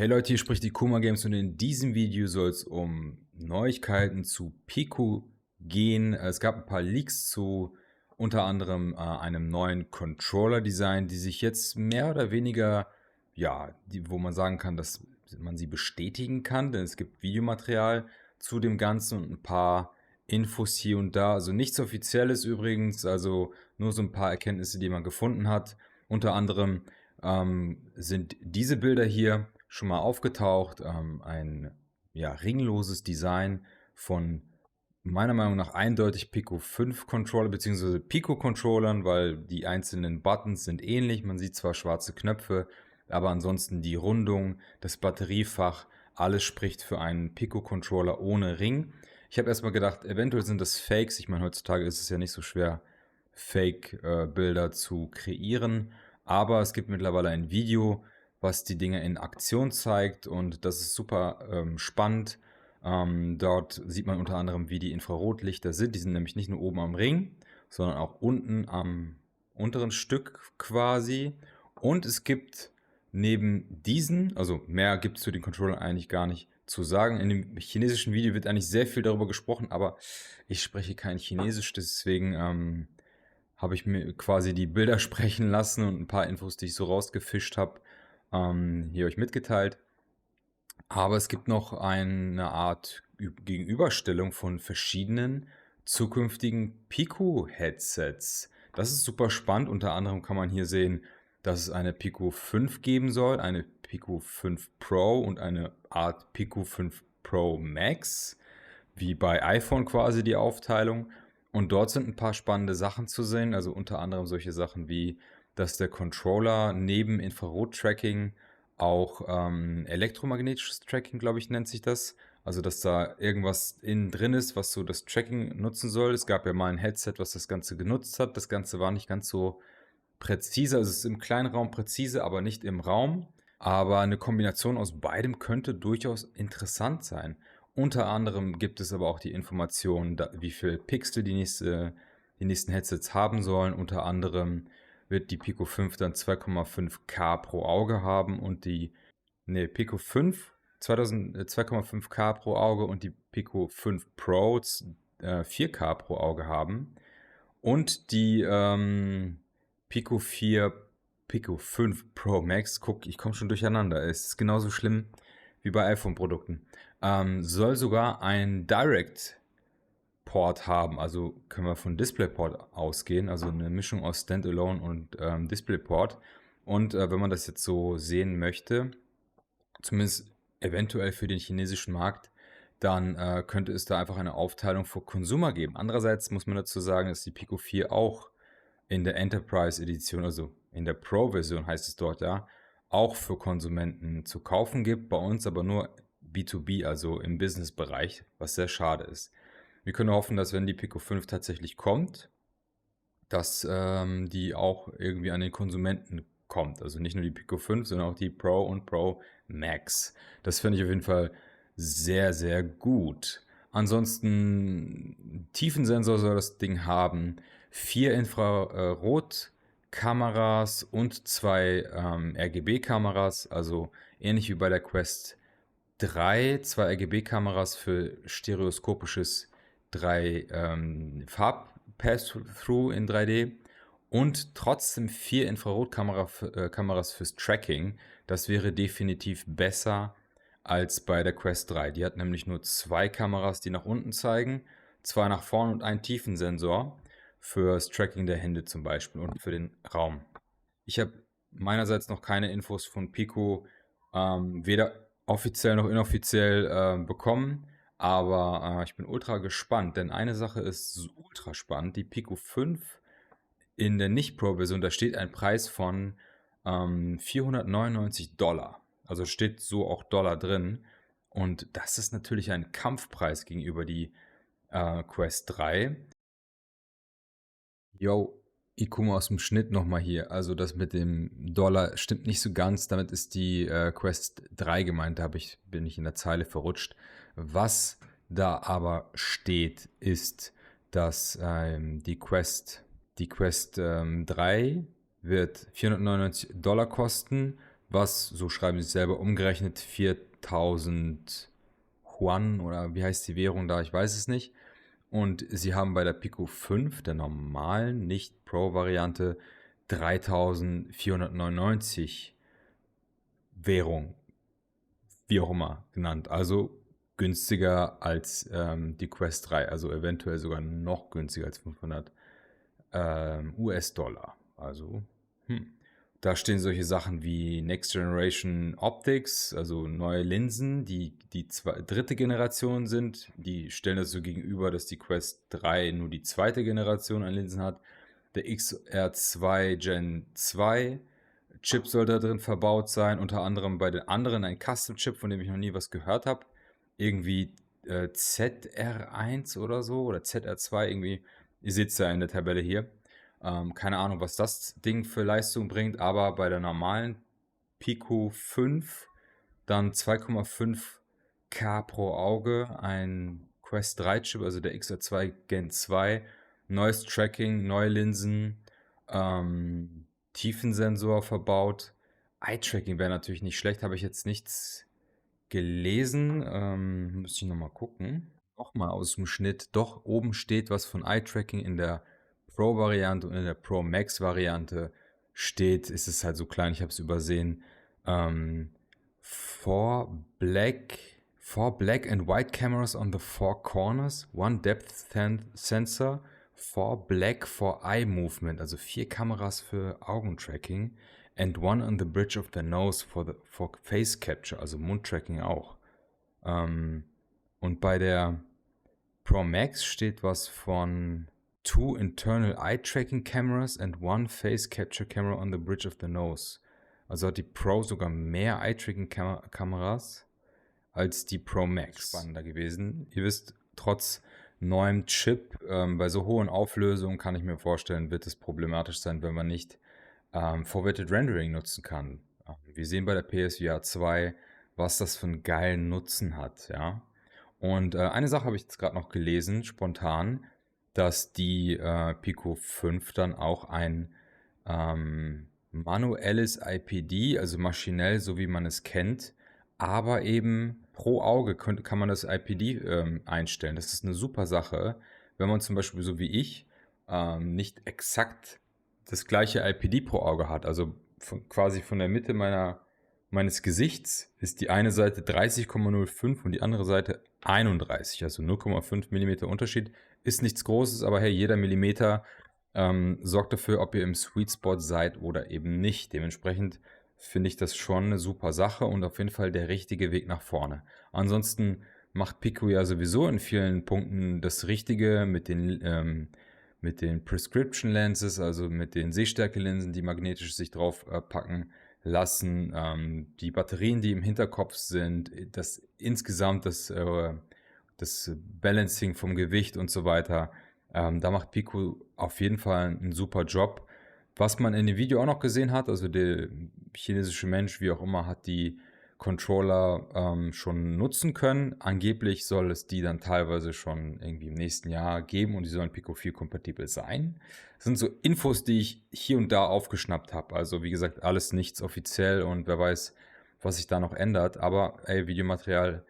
Hey Leute, hier spricht die Kuma Games und in diesem Video soll es um Neuigkeiten zu Pico gehen. Es gab ein paar Leaks zu unter anderem einem neuen Controller-Design, die sich jetzt mehr oder weniger, ja, wo man sagen kann, dass man sie bestätigen kann, denn es gibt Videomaterial zu dem Ganzen und ein paar Infos hier und da. Also nichts Offizielles übrigens, also nur so ein paar Erkenntnisse, die man gefunden hat. Unter anderem sind diese Bilder hier schon mal aufgetaucht. Ein ja, ringloses Design von meiner Meinung nach eindeutig Pico 5 Controller bzw. Pico Controllern, weil die einzelnen Buttons sind ähnlich. Man sieht zwar schwarze Knöpfe, aber ansonsten die Rundung, das Batteriefach, alles spricht für einen Pico Controller ohne Ring. Ich habe erstmal gedacht, eventuell sind das Fakes. Ich meine, heutzutage ist es ja nicht so schwer, Fake-Bilder zu kreieren. Aber es gibt mittlerweile ein Video, was die Dinge in Aktion zeigt und das ist super spannend. Dort sieht man unter anderem, wie die Infrarotlichter sind. Die sind nämlich nicht nur oben am Ring, sondern auch unten am unteren Stück quasi. Und es gibt neben diesen, also mehr gibt es zu den Controllern eigentlich gar nicht zu sagen. In dem chinesischen Video wird eigentlich sehr viel darüber gesprochen, aber ich spreche kein Chinesisch, deswegen habe ich mir quasi die Bilder sprechen lassen und ein paar Infos, die ich so rausgefischt habe, hier euch mitgeteilt. Aber es gibt noch eine Art Gegenüberstellung von verschiedenen zukünftigen Pico-Headsets. Das ist super spannend. Unter anderem kann man hier sehen, dass es eine Pico 5 geben soll, eine Pico 5 Pro und eine Art Pico 5 Pro Max, wie bei iPhone quasi die Aufteilung. Und dort sind ein paar spannende Sachen zu sehen, also unter anderem solche Sachen wie, dass der Controller neben Infrarot-Tracking auch elektromagnetisches Tracking, glaube ich, nennt sich das. Also, dass da irgendwas innen drin ist, was so das Tracking nutzen soll. Es gab ja mal ein Headset, was das Ganze genutzt hat. Das Ganze war nicht ganz so präzise. Also, es ist im kleinen Raum präzise, aber nicht im Raum. Aber eine Kombination aus beidem könnte durchaus interessant sein. Unter anderem gibt es aber auch die Information, wie viel Pixel die nächsten Headsets haben sollen. Unter anderem wird die Pico 5 dann 2,5K pro Auge haben und Pico 5 2,5K pro Auge und die Pico 5 Pro 4K pro Auge haben. Und die Pico 4, Pico 5 Pro Max, guck, ich komme schon durcheinander. Es ist genauso schlimm wie bei iPhone-Produkten. Soll sogar ein Direct-Port haben, also können wir von DisplayPort ausgehen, also eine Mischung aus Standalone und DisplayPort. Und wenn man das jetzt so sehen möchte, zumindest eventuell für den chinesischen Markt, dann könnte es da einfach eine Aufteilung für Consumer geben. Andererseits muss man dazu sagen, dass die Pico 4 auch in der Enterprise Edition, also in der Pro-Version heißt es dort ja, auch für Konsumenten zu kaufen gibt, bei uns aber nur B2B, also im Business-Bereich, was sehr schade ist. Wir können hoffen, dass wenn die Pico 5 tatsächlich kommt, dass die auch irgendwie an den Konsumenten kommt. Also nicht nur die Pico 5, sondern auch die Pro und Pro Max. Das finde ich auf jeden Fall sehr, sehr gut. Ansonsten, Tiefensensor soll das Ding haben, 4 Infrarotkameras und 2 RGB-Kameras, also ähnlich wie bei der Quest 3, 2 RGB-Kameras für stereoskopisches 3 Farb-Pass-Through in 3D und trotzdem 4 Infrarotkameras fürs Tracking. Das wäre definitiv besser als bei der Quest 3. Die hat nämlich nur 2 Kameras, die nach unten zeigen, 2 nach vorn und einen Tiefensensor fürs Tracking der Hände zum Beispiel und für den Raum. Ich habe meinerseits noch keine Infos von Pico, weder offiziell noch inoffiziell bekommen, aber ich bin ultra gespannt, denn eine Sache ist ultra spannend. Die Pico 5 in der Nicht-Pro-Version, da steht ein Preis von $499. Also steht so auch Dollar drin. Und das ist natürlich ein Kampfpreis gegenüber die Quest 3. Yo, Ikuma aus dem Schnitt nochmal hier. Also das mit dem Dollar stimmt nicht so ganz. Damit ist die Quest 3 gemeint. Bin ich in der Zeile verrutscht. Was da aber steht, ist, dass die Quest 3 wird $499 kosten. was, so schreiben sie es selber, umgerechnet 4000 Yuan oder wie heißt die Währung da, ich weiß es nicht. Und sie haben bei der Pico 5, der normalen, nicht Pro-Variante, 3499 Währung, wie auch immer, genannt. Also günstiger als die Quest 3, also eventuell sogar noch günstiger als 500 US-Dollar. Also, da stehen solche Sachen wie Next Generation Optics, also neue Linsen, die dritte Generation sind. Die stellen das so gegenüber, dass die Quest 3 nur die zweite Generation an Linsen hat. Der XR2 Gen 2 Chip soll da drin verbaut sein, unter anderem bei den anderen ein Custom-Chip, von dem ich noch nie was gehört habe. Irgendwie ZR1 oder so oder ZR2 irgendwie. Ihr seht es ja in der Tabelle hier. Keine Ahnung, was das Ding für Leistung bringt, aber bei der normalen Pico 5 dann 2,5K pro Auge, ein Quest 3 Chip, also der XR2 Gen 2, neues Tracking, neue Linsen, Tiefensensor verbaut. Eye-Tracking wäre natürlich nicht schlecht, habe ich jetzt nichts gelesen. Müsste ich nochmal gucken. Nochmal aus dem Schnitt. Doch, oben steht was von Eye-Tracking in der Pro-Variante und in der Pro Max-Variante steht, ist es halt so klein, ich habe es übersehen. Four black and white cameras on the four corners, one depth sensor, four black for eye movement, also 4 Kameras für Augentracking, and one on the bridge of the nose for face capture, also Mundtracking auch. Und bei der Pro Max steht was von 2 internal eye tracking cameras and 1 face capture camera on the bridge of the nose. Also hat die Pro sogar mehr eye tracking Kameras als die Pro Max. Spannender gewesen. Ihr wisst, trotz neuem Chip, bei so hohen Auflösungen kann ich mir vorstellen, wird es problematisch sein, wenn man nicht Forwarded Rendering nutzen kann. Wir sehen bei der PSVR 2, was das für einen geilen Nutzen hat, ja. Und eine Sache habe ich jetzt gerade noch gelesen, spontan, dass die Pico 5 dann auch ein manuelles IPD, also maschinell, so wie man es kennt, aber eben pro Auge kann man das IPD einstellen. Das ist eine super Sache, wenn man zum Beispiel so wie ich nicht exakt das gleiche IPD pro Auge hat. Also quasi von der Mitte meines Gesichts ist die eine Seite 30,05 und die andere Seite 31, also 0,5 mm Unterschied. Ist nichts Großes, aber hey, jeder Millimeter sorgt dafür, ob ihr im Sweet Spot seid oder eben nicht. Dementsprechend finde ich das schon eine super Sache und auf jeden Fall der richtige Weg nach vorne. Ansonsten macht Pico ja sowieso in vielen Punkten das Richtige mit den Prescription Lenses, also mit den Sehstärke-Linsen, die magnetisch sich drauf packen lassen, die Batterien, die im Hinterkopf sind, das insgesamt das Balancing vom Gewicht und so weiter. Da macht Pico auf jeden Fall einen super Job. Was man in dem Video auch noch gesehen hat, also der chinesische Mensch, wie auch immer, hat die Controller schon nutzen können. Angeblich soll es die dann teilweise schon irgendwie im nächsten Jahr geben und die sollen Pico 4 kompatibel sein. Das sind so Infos, die ich hier und da aufgeschnappt habe. Also wie gesagt, alles nichts offiziell und wer weiß, was sich da noch ändert. Aber ey, Videomaterial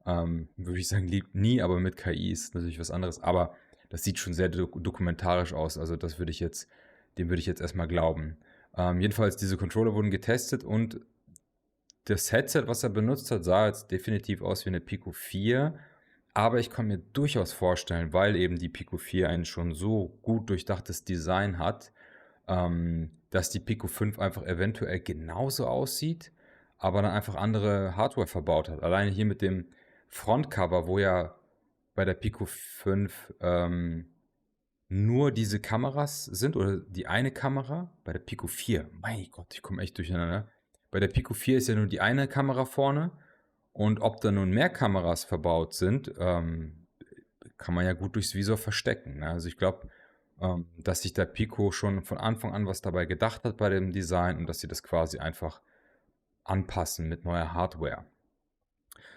würde ich sagen, liebt nie, aber mit KI ist natürlich was anderes. Aber das sieht schon sehr dokumentarisch aus. Also dem würde ich jetzt erstmal glauben. Jedenfalls, diese Controller wurden getestet und das Headset, was er benutzt hat, sah jetzt definitiv aus wie eine Pico 4. Aber ich kann mir durchaus vorstellen, weil eben die Pico 4 ein schon so gut durchdachtes Design hat, dass die Pico 5 einfach eventuell genauso aussieht, aber dann einfach andere Hardware verbaut hat. Alleine hier mit dem Frontcover, wo ja bei der Pico 5 nur diese Kameras sind oder die eine Kamera. Bei der Pico 4, mein Gott, ich komme echt durcheinander. Bei der Pico 4 ist ja nur die eine Kamera vorne und ob da nun mehr Kameras verbaut sind, kann man ja gut durchs Visor verstecken. Ne? Also ich glaube, dass sich der Pico schon von Anfang an was dabei gedacht hat bei dem Design und dass sie das quasi einfach anpassen mit neuer Hardware.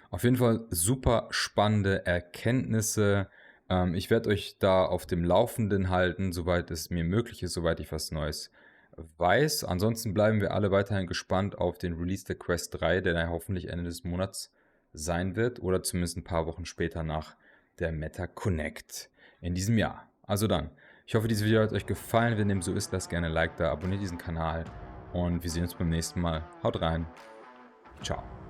Auf jeden Fall super spannende Erkenntnisse. Ich werde euch da auf dem Laufenden halten, soweit es mir möglich ist, soweit ich was Neues weiß. Ansonsten bleiben wir alle weiterhin gespannt auf den Release der Quest 3, der dann hoffentlich Ende des Monats sein wird oder zumindest ein paar Wochen später nach der Meta Connect in diesem Jahr. Also dann, ich hoffe, dieses Video hat euch gefallen. Wenn dem so ist, lasst gerne ein Like da, abonniert diesen Kanal und wir sehen uns beim nächsten Mal. Haut rein. Ciao.